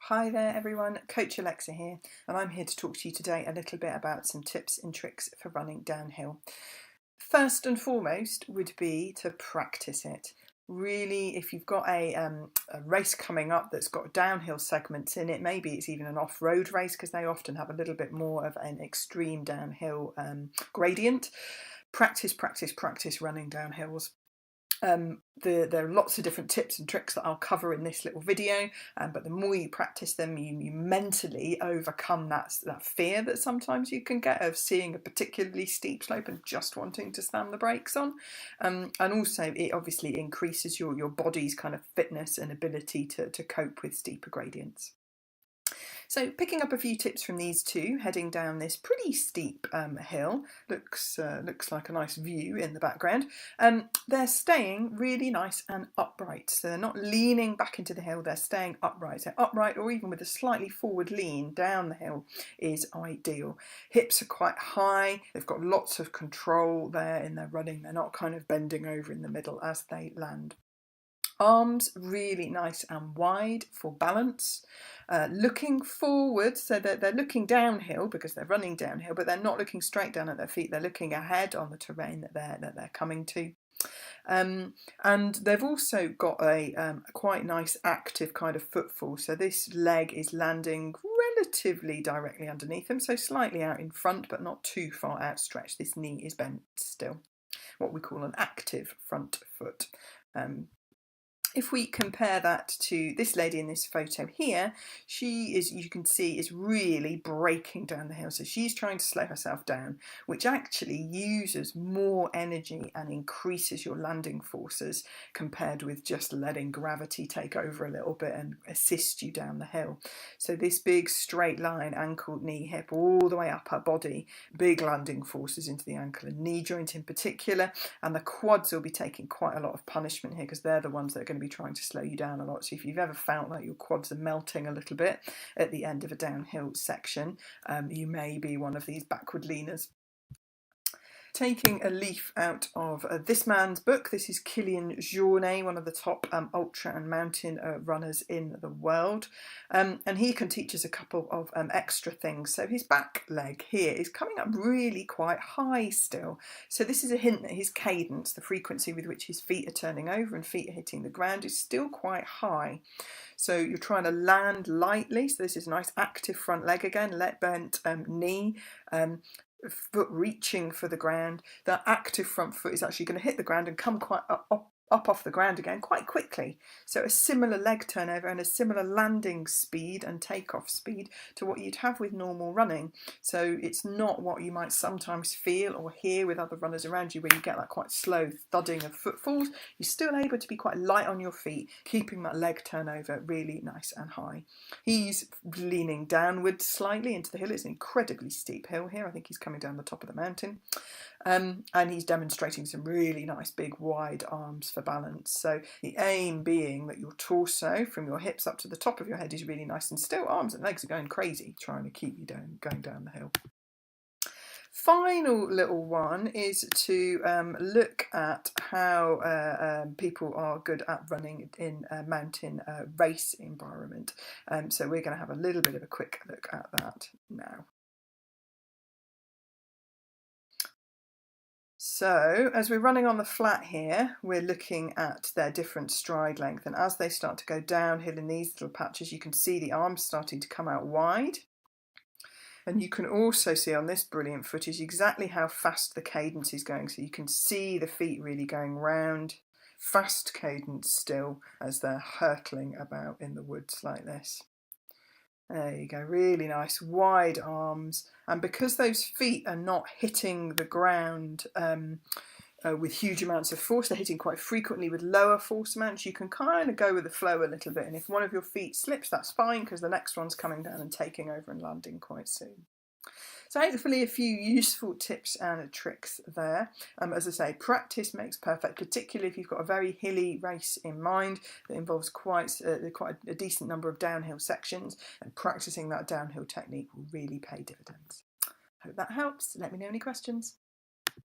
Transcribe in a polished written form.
Hi there everyone, Coach Alexa here, and I'm here to talk to you today a little bit about some tips and tricks for running downhill. First and foremost would be to practice it. Really, if you've got a race coming up that's got downhill segments in it, maybe it's even an off-road race because they often have a little bit more of an extreme downhill gradient. Practice running downhills. There are lots of different tips and tricks that I'll cover in this little video, but the more you practice them, you mentally overcome that fear that sometimes you can get of seeing a particularly steep slope and just wanting to slam the brakes on. And also it obviously increases your body's kind of fitness and ability to cope with steeper gradients. So picking up a few tips from these two, heading down this pretty steep hill, looks like a nice view in the background. They're staying really nice and upright, so they're not leaning back into the hill, they're staying upright. So upright or even with a slightly forward lean down the hill is ideal. Hips are quite high, they've got lots of control there in their running, they're not kind of bending over in the middle as they land. Arms really nice and wide for balance. Looking forward, so that they're looking downhill because they're running downhill, but they're not looking straight down at their feet. They're looking ahead on the terrain that they're coming to. And they've also got a quite nice active kind of footfall. So this leg is landing relatively directly underneath them, so slightly out in front, but not too far outstretched. This knee is bent still, what we call an active front foot. If we compare that to this lady in this photo here, she is, you can see, is really breaking down the hill. So she's trying to slow herself down, which actually uses more energy and increases your landing forces compared with just letting gravity take over a little bit and assist you down the hill. So this big straight line, ankle, knee, hip, all the way up her body, big landing forces into the ankle and knee joint in particular, and the quads will be taking quite a lot of punishment here because they're the ones that are going to be trying to slow you down a lot. So if you've ever felt like your quads are melting a little bit at the end of a downhill section, you may be one of these backward leaners. Taking a leaf out of this man's book, this is Kilian Jornet, one of the top ultra and mountain runners in the world, and he can teach us a couple of extra things. So his back leg here is coming up really quite high still, so this is a hint that his cadence, the frequency with which his feet are turning over and feet are hitting the ground, is still quite high. So you're trying to land lightly, so this is a nice active front leg again, leg bent, knee, foot reaching for the ground. That active front foot is actually going to hit the ground and come quite up off the ground again quite quickly. So a similar leg turnover and a similar landing speed and takeoff speed to what you'd have with normal running. So it's not what you might sometimes feel or hear with other runners around you where you get that quite slow thudding of footfalls. You're still able to be quite light on your feet, keeping that leg turnover really nice and high. He's leaning downwards slightly into the hill. It's an incredibly steep hill here. I think he's coming down the top of the mountain. And he's demonstrating some really nice big wide arms for balance. So the aim being that your torso from your hips up to the top of your head is really nice and still. Arms and legs are going crazy trying to keep you going down the hill. Final little one is to look at how people are good at running in a mountain race environment. So we're going to have a little bit of a quick look at that now. So as we're running on the flat here, we're looking at their different stride length, and as they start to go downhill in these little patches, you can see the arms starting to come out wide. And you can also see on this brilliant footage exactly how fast the cadence is going. So you can see the feet really going round, fast cadence still as they're hurtling about in the woods like this. There you go, really nice wide arms, and because those feet are not hitting the ground with huge amounts of force, they're hitting quite frequently with lower force amounts, you can kind of go with the flow a little bit, and if one of your feet slips, that's fine because the next one's coming down and taking over and landing quite soon. So hopefully a few useful tips and tricks there. As I say, practice makes perfect, particularly if you've got a very hilly race in mind that involves quite a decent number of downhill sections, and practicing that downhill technique will really pay dividends. Hope that helps. Let me know any questions.